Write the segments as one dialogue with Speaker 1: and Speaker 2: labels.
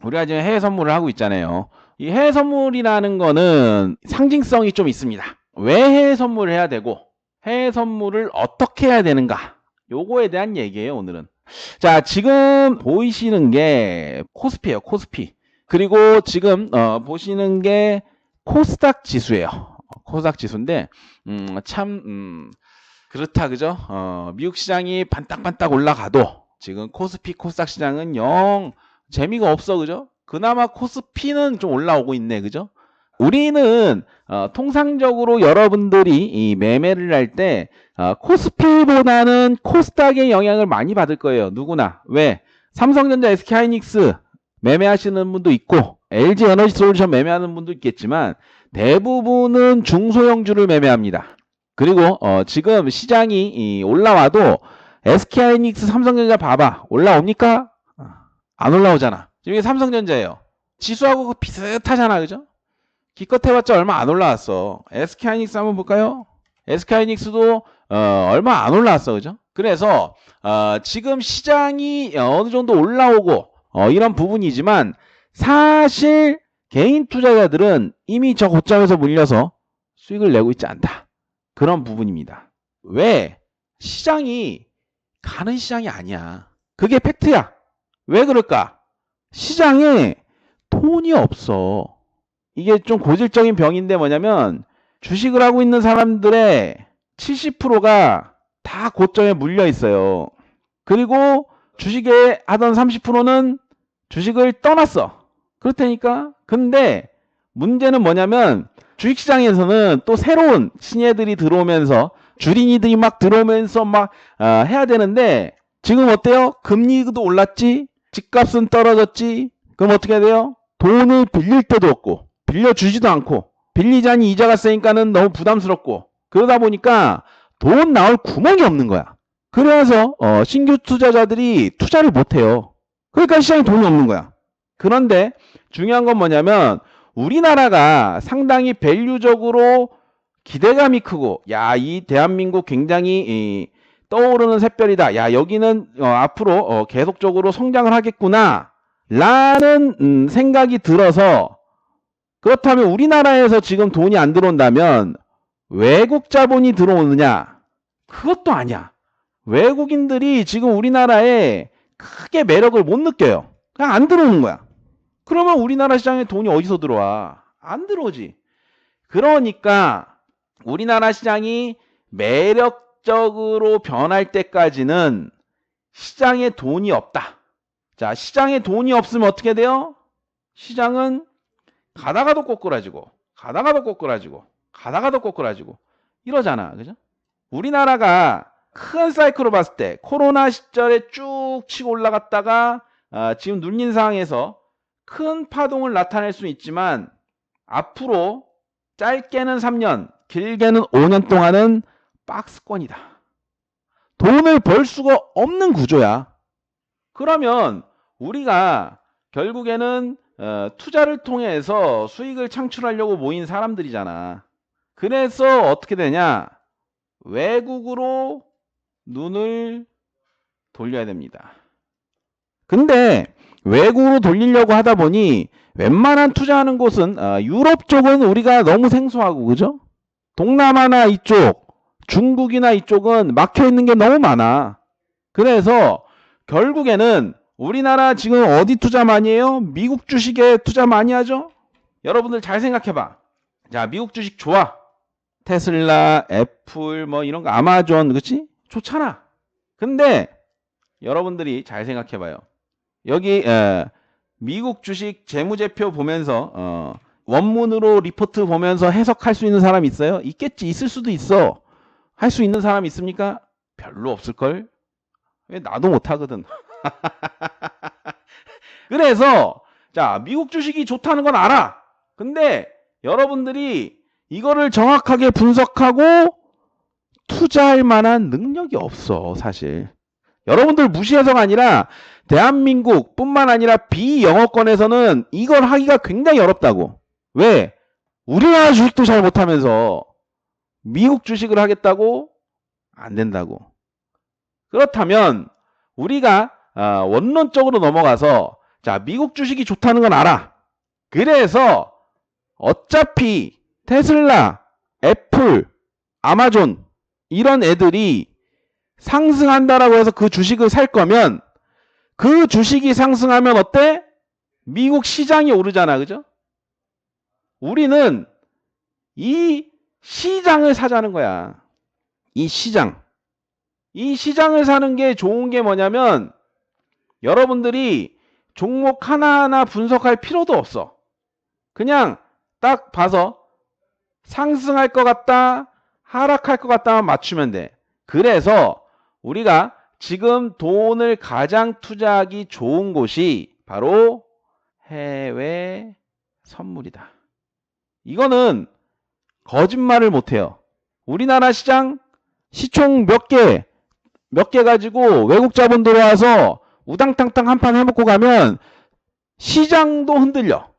Speaker 1: 우리가 지금 해외 선물을 하고 있잖아요. 이 해외 선물이라는 거는 상징성이 좀 있습니다. 왜 해외 선물을 해야 되고 해외 선물을 어떻게 해야 되는가, 요거에 대한 얘기예요 오늘은. 자, 지금 보이시는 게 코스피예요. 코스피. 그리고 지금 보시는 게 코스닥 지수예요. 코스닥 지수인데 참 그렇다, 그죠? 미국 시장이 반딱반딱 올라가도 지금 코스피 코스닥 시장은 영 재미가 없어, 그죠? 그나마 코스피는 좀 올라오고 있네, 그죠? 우리는 통상적으로 여러분들이 이 매매를 할 때 코스피보다는 코스닥의 영향을 많이 받을 거예요. 누구나. 왜? 삼성전자, SK하이닉스 매매하시는 분도 있고 LG 에너지솔루션 매매하는 분도 있겠지만 대부분은 중소형주를 매매합니다. 그리고 지금 시장이 올라와도 SK하이닉스, 삼성전자 봐봐. 올라옵니까? 안 올라오잖아. 지금 이게 삼성전자예요. 지수하고 비슷하잖아, 그죠? 기껏 해봤자 얼마 안 올라왔어. SK하이닉스 한번 볼까요? SK하이닉스도 얼마 안 올라왔어, 그죠? 그래서 지금 시장이 어느 정도 올라오고 이런 부분이지만 사실 개인 투자자들은 이미 저 고점에서 물려서 수익을 내고 있지 않다. 그런 부분입니다. 왜? 시장이 가는 시장이 아니야. 그게 팩트야. 왜 그럴까? 시장에 돈이 없어. 이게 좀 고질적인 병인데 뭐냐면 주식을 하고 있는 사람들의 70%가 다 고점에 물려 있어요. 그리고 주식에 하던 30%는 주식을 떠났어. 그렇다니까. 근데 문제는 뭐냐면 주식시장에서는 또 새로운 신예들이 들어오면서 주린이들이 막 들어오면서 막 해야 되는데 지금 어때요? 금리도 올랐지? 집값은 떨어졌지? 그럼 어떻게 해야 돼요? 돈을 빌릴 때도 없고 빌려주지도 않고 빌리자니 이자가 세니까는 너무 부담스럽고 그러다 보니까 돈 나올 구멍이 없는 거야. 그래서 신규 투자자들이 투자를 못해요. 그러니까 시장에 돈이 없는 거야. 그런데 중요한 건 뭐냐면 우리나라가 상당히 밸류적으로 기대감이 크고 야, 이 대한민국 굉장히 떠오르는 샛별이다. 야, 여기는 앞으로 계속적으로 성장을 하겠구나 라는 생각이 들어서, 그렇다면 우리나라에서 지금 돈이 안 들어온다면 외국 자본이 들어오느냐? 그것도 아니야. 외국인들이 지금 우리나라에 크게 매력을 못 느껴요. 그냥 안 들어오는 거야. 그러면 우리나라 시장에 돈이 어디서 들어와? 안 들어오지. 그러니까 우리나라 시장이 매력적으로 변할 때까지는 시장에 돈이 없다. 자, 시장에 돈이 없으면 어떻게 돼요? 시장은 가다가도 꼬꾸라지고 가다가도 꼬꾸라지고 가다가도 꼬꾸라지고 이러잖아, 그죠? 우리나라가 큰 사이클로 봤을 때 코로나 시절에 쭉 치고 올라갔다가 지금 눌린 상황에서 큰 파동을 나타낼 수는 있지만 앞으로 짧게는 3년, 길게는 5년 동안은 박스권이다. 돈을 벌 수가 없는 구조야. 그러면 우리가 결국에는 투자를 통해서 수익을 창출하려고 모인 사람들이잖아. 그래서 어떻게 되냐? 외국으로 눈을 돌려야 됩니다. 근데 외국으로 돌리려고 하다 보니 웬만한 투자하는 곳은 유럽 쪽은 우리가 너무 생소하고, 그죠? 동남아나 이쪽, 중국이나 이쪽은 막혀 있는 게 너무 많아. 그래서 결국에는 우리나라 지금 어디 투자 많이 해요? 미국 주식에 투자 많이 하죠? 여러분들 잘 생각해봐. 자, 미국 주식 좋아. 테슬라, 애플, 뭐 이런 거, 아마존, 그치? 좋잖아. 근데 여러분들이 잘 생각해봐요. 여기 미국 주식 재무제표 보면서 원문으로 리포트 보면서 해석할 수 있는 사람 있어요? 있겠지. 있을 수도 있어. 할 수 있는 사람 있습니까? 별로 없을걸? 왜 나도 못하거든. 그래서 자, 미국 주식이 좋다는 건 알아. 근데 여러분들이 이거를 정확하게 분석하고 투자할 만한 능력이 없어, 사실. 여러분들 무시해서가 아니라 대한민국 뿐만 아니라 비영어권에서는 이걸 하기가 굉장히 어렵다고. 왜? 우리나라 주식도 잘 못하면서 미국 주식을 하겠다고? 안 된다고. 그렇다면 우리가 원론적으로 넘어가서 자, 미국 주식이 좋다는 건 알아. 그래서 어차피 테슬라, 애플, 아마존 이런 애들이 상승한다라고 해서 그 주식을 살 거면 그 주식이 상승하면 어때? 미국 시장이 오르잖아. 그죠? 우리는 이 시장을 사자는 거야. 이 시장. 이 시장을 사는 게 좋은 게 뭐냐면 여러분들이 종목 하나하나 분석할 필요도 없어. 그냥 딱 봐서 상승할 것 같다, 하락할 것 같다만 맞추면 돼. 그래서 우리가 지금 돈을 가장 투자하기 좋은 곳이 바로 해외 선물이다. 이거는 거짓말을 못해요. 우리나라 시장 시총 몇 개 가지고 외국 자본 들어와서 우당탕탕 한판 해먹고 가면 시장도 흔들려.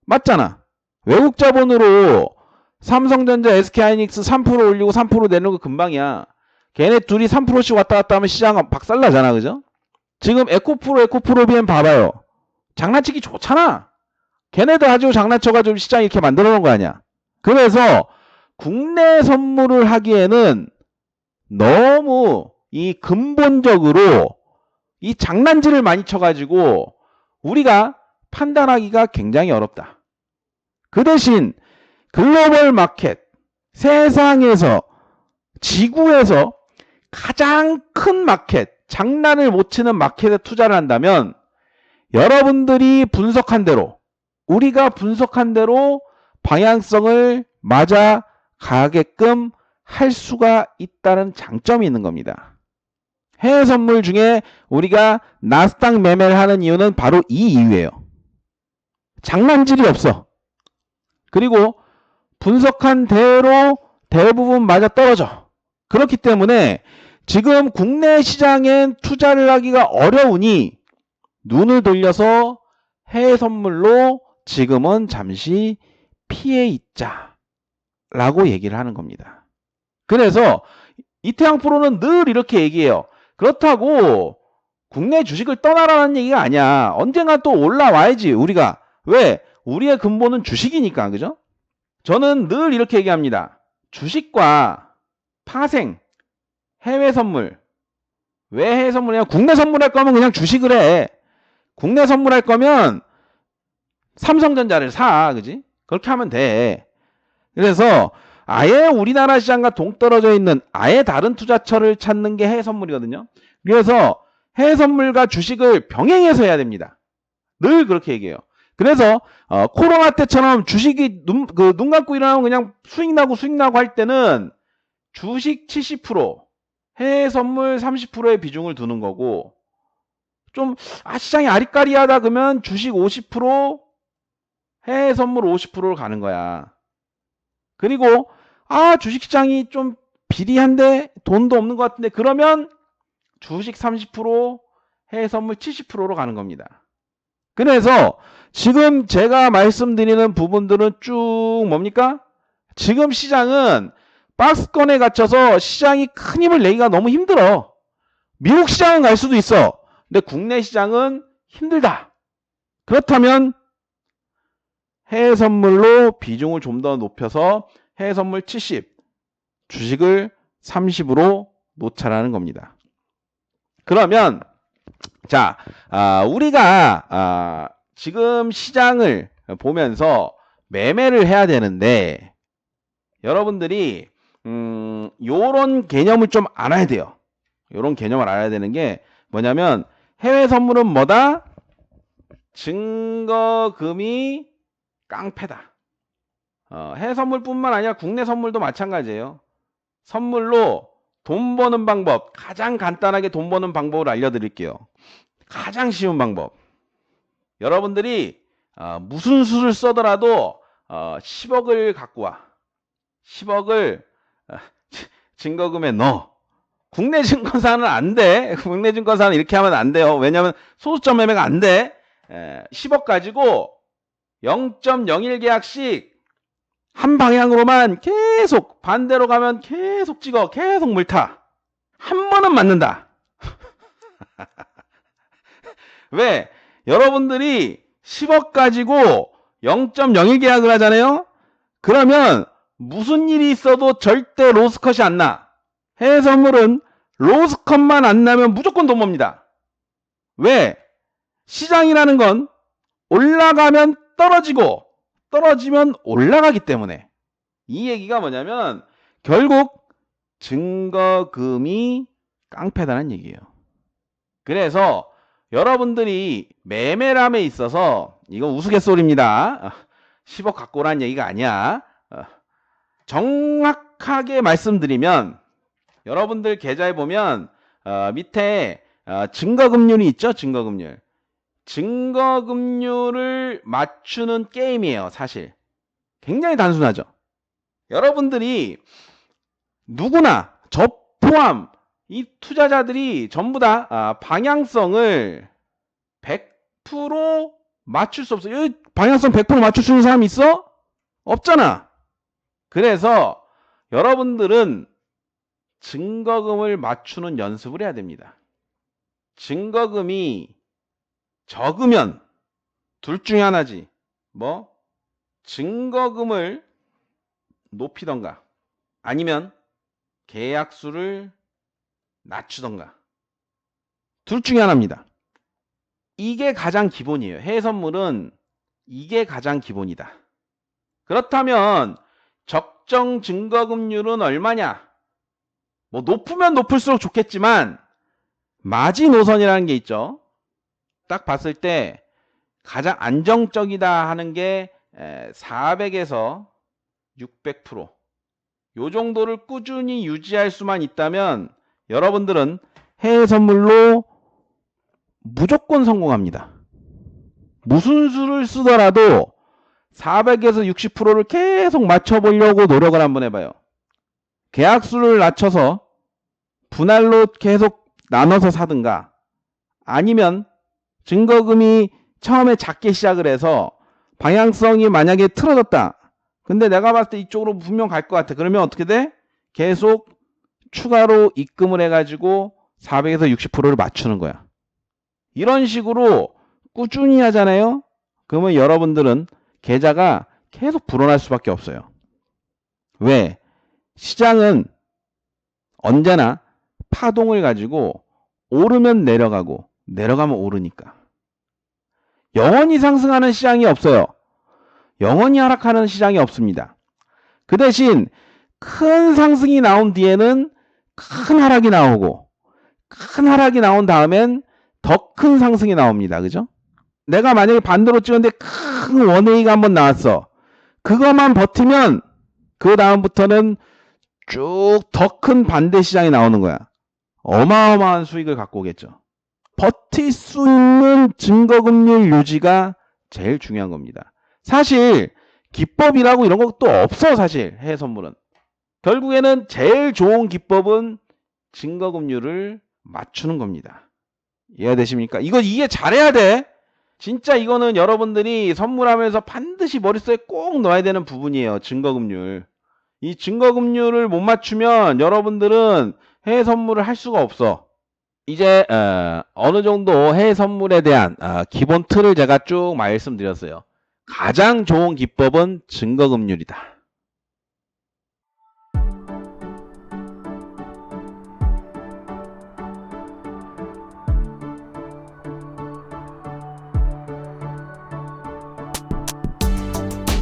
Speaker 1: 맞잖아. 외국 자본으로 삼성전자, SK하이닉스 3% 올리고 3% 내는 거 금방이야. 걔네 둘이 3%씩 왔다 갔다 하면 시장 박살나잖아. 그죠? 지금 에코프로비엔 봐봐요. 장난치기 좋잖아. 걔네도 가지고 장난쳐가지고 시장 이렇게 만들어 놓은 거 아니야. 그래서 국내 선물을 하기에는 너무 이 근본적으로 이 장난질을 많이 쳐가지고 우리가 판단하기가 굉장히 어렵다. 그 대신 글로벌 마켓, 세상에서, 지구에서 가장 큰 마켓, 장난을 못 치는 마켓에 투자를 한다면 여러분들이 분석한 대로, 우리가 분석한 대로 방향성을 맞아 가게끔 할 수가 있다는 장점이 있는 겁니다. 해외 선물 중에 우리가 나스닥 매매를 하는 이유는 바로 이 이유예요. 장난질이 없어. 그리고 분석한 대로 대부분 맞아 떨어져. 그렇기 때문에 지금 국내 시장엔 투자를 하기가 어려우니 눈을 돌려서 해외 선물로 지금은 잠시 피해 있자 라고 얘기를 하는 겁니다. 그래서 이태양 프로는 늘 이렇게 얘기해요. 그렇다고 국내 주식을 떠나라는 얘기가 아니야. 언젠가 또 올라와야지 우리가. 왜? 우리의 근본은 주식이니까. 그죠? 저는 늘 이렇게 얘기합니다. 주식과 파생, 해외 선물. 왜 해외 선물이냐? 국내 선물할 거면 그냥 주식을 해. 국내 선물할 거면 삼성전자를 사. 그지? 그렇게 하면 돼. 그래서 아예 우리나라 시장과 동떨어져 있는 아예 다른 투자처를 찾는 게 해외 선물이거든요. 그래서 해외 선물과 주식을 병행해서 해야 됩니다. 늘 그렇게 얘기해요. 그래서 코로나 때처럼 주식이 눈 감고 일어나면 그냥 수익 나고 할 때는 주식 70%, 해외 선물 30%의 비중을 두는 거고, 좀 시장이 아리까리하다 그러면 주식 50%, 해외 선물 50%를 가는 거야. 그리고 주식시장이 좀 비리한데 돈도 없는 것 같은데 그러면 주식 30%, 해외 선물 70%로 가는 겁니다. 그래서 지금 제가 말씀드리는 부분들은 쭉 뭡니까? 지금 시장은 박스권에 갇혀서 시장이 큰 힘을 내기가 너무 힘들어. 미국 시장은 갈 수도 있어. 근데 국내 시장은 힘들다. 그렇다면 해외 선물로 비중을 좀 더 높여서 해외 선물 70, 주식을 30으로 놓자라는 겁니다. 그러면 자, 우리가 지금 시장을 보면서 매매를 해야 되는데 여러분들이 요런 개념을 좀 알아야 돼요. 요런 개념을 알아야 되는 게 뭐냐면 해외 선물은 뭐다? 증거금이 깡패다. 해외 선물뿐만 아니라 국내 선물도 마찬가지예요. 선물로 돈 버는 방법, 가장 간단하게 돈 버는 방법을 알려드릴게요. 가장 쉬운 방법. 여러분들이 무슨 수를 써더라도 10억을 갖고 와. 10억을 증거금에 넣어. 국내 증권사는 안 돼. 국내 증권사는 이렇게 하면 안 돼요. 왜냐하면 소수점 매매가 안 돼. 10억 가지고 0.01 계약씩 한 방향으로만 계속 반대로 가면 계속 찍어. 계속 물타. 한 번은 맞는다. 왜? 여러분들이 10억 가지고 0.01 계약을 하잖아요. 그러면 무슨 일이 있어도 절대 로스컷이 안 나. 해외 선물은 로스컷만 안 나면 무조건 돈 봅니다. 왜? 시장이라는 건 올라가면 떨어지고 떨어지면 올라가기 때문에. 이 얘기가 뭐냐면 결국 증거금이 깡패다는 얘기예요. 그래서 여러분들이 매매람에 있어서 이건 우스갯소리입니다. 10억 갖고 오라는 얘기가 아니야. 정확하게 말씀드리면 여러분들 계좌에 보면 밑에 증거금률이 있죠. 증거금률. 증거금률을 맞추는 게임이에요. 사실. 굉장히 단순하죠. 여러분들이 누구나 저 포함 이 투자자들이 전부 다 방향성을 100% 맞출 수 없어. 여기 방향성 100% 맞출 수 있는 사람 있어? 없잖아. 그래서 여러분들은 증거금을 맞추는 연습을 해야 됩니다. 증거금이 적으면 둘 중에 하나지. 뭐 증거금을 높이던가 아니면 계약수를 낮추던가 둘 중에 하나입니다. 이게 가장 기본이에요. 해외 선물은 이게 가장 기본이다. 그렇다면 적정 증거금률은 얼마냐? 뭐 높으면 높을수록 좋겠지만 마지노선이라는 게 있죠. 딱 봤을 때 가장 안정적이다 하는 게 400에서 600%. 요 정도를 꾸준히 유지할 수만 있다면 여러분들은 해외 선물로 무조건 성공합니다. 무슨 수를 쓰더라도 400에서 60%를 계속 맞춰보려고 노력을 한번 해봐요. 계약수를 낮춰서 분할로 계속 나눠서 사든가 아니면 증거금이 처음에 작게 시작을 해서 방향성이 만약에 틀어졌다. 근데 내가 봤을 때 이쪽으로 분명 갈 것 같아. 그러면 어떻게 돼? 계속 추가로 입금을 해가지고 400에서 60%를 맞추는 거야. 이런 식으로 꾸준히 하잖아요. 그러면 여러분들은 계좌가 계속 불어날 수밖에 없어요. 왜? 시장은 언제나 파동을 가지고 오르면 내려가고 내려가면 오르니까. 영원히 상승하는 시장이 없어요. 영원히 하락하는 시장이 없습니다. 그 대신 큰 상승이 나온 뒤에는 큰 하락이 나오고 큰 하락이 나온 다음엔 더 큰 상승이 나옵니다. 그죠? 내가 만약에 반대로 찍었는데 큰 원웨이가 한번 나왔어. 그것만 버티면 그 다음부터는 쭉 더 큰 반대 시장이 나오는 거야. 어마어마한 수익을 갖고 오겠죠. 버틸 수 있는 증거금률 유지가 제일 중요한 겁니다. 사실 기법이라고 이런 것도 없어. 사실 해외 선물은 결국에는 제일 좋은 기법은 증거금률을 맞추는 겁니다. 이해되십니까? 이게 잘해야 돼. 진짜 이거는 여러분들이 선물하면서 반드시 머릿속에 꼭 넣어야 되는 부분이에요. 증거금률. 이 증거금률을 못 맞추면 여러분들은 해외 선물을 할 수가 없어. 이제 어느 정도 해외 선물에 대한 기본 틀을 제가 쭉 말씀드렸어요. 가장 좋은 기법은 증거금률이다.